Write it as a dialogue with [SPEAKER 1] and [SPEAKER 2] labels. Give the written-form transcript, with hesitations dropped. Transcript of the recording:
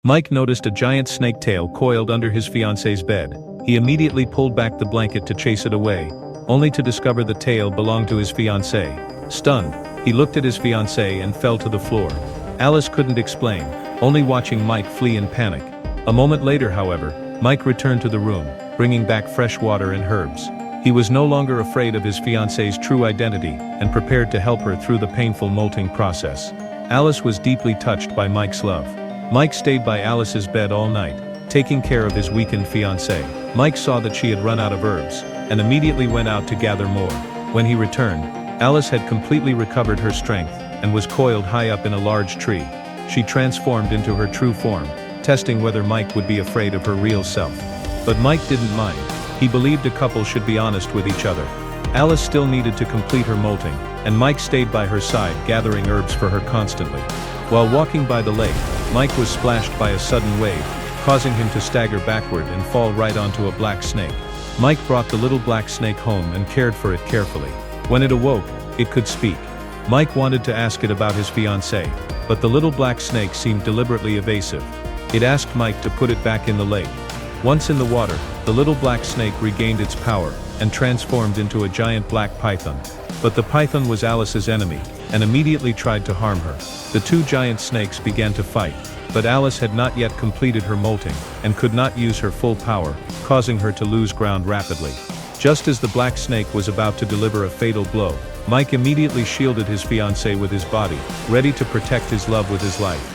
[SPEAKER 1] Mike noticed a giant snake tail coiled under his fiancée's bed. He immediately pulled back the blanket to chase it away, only to discover the tail belonged to his fiancée. Stunned, he looked at his fiancée and fell to the floor. Alice couldn't explain, only watching Mike flee in panic. A moment later, however, Mike returned to the room, bringing back fresh water and herbs. He was no longer afraid of his fiancée's true identity and prepared to help her through the painful molting process. Alice was deeply touched by Mike's love. Mike stayed by Alice's bed all night, taking care of his weakened fiancée. Mike saw that she had run out of herbs, and immediately went out to gather more. When he returned, Alice had completely recovered her strength, and was coiled high up in a large tree. She transformed into her true form, testing whether Mike would be afraid of her real self. But Mike didn't mind. He believed a couple should be honest with each other. Alice still needed to complete her molting, and Mike stayed by her side gathering herbs for her constantly. While walking by the lake, Mike was splashed by a sudden wave, causing him to stagger backward and fall right onto a black snake. Mike brought the little black snake home and cared for it carefully. When it awoke, it could speak. Mike wanted to ask it about his fiancée, but the little black snake seemed deliberately evasive. It asked Mike to put it back in the lake. Once in the water, the little black snake regained its power, and transformed into a giant black python. But the python was Alice's enemy, and immediately tried to harm her. The two giant snakes began to fight, but Alice had not yet completed her molting, and could not use her full power, causing her to lose ground rapidly. Just as the black snake was about to deliver a fatal blow, Mike immediately shielded his fiancée with his body, ready to protect his love with his life.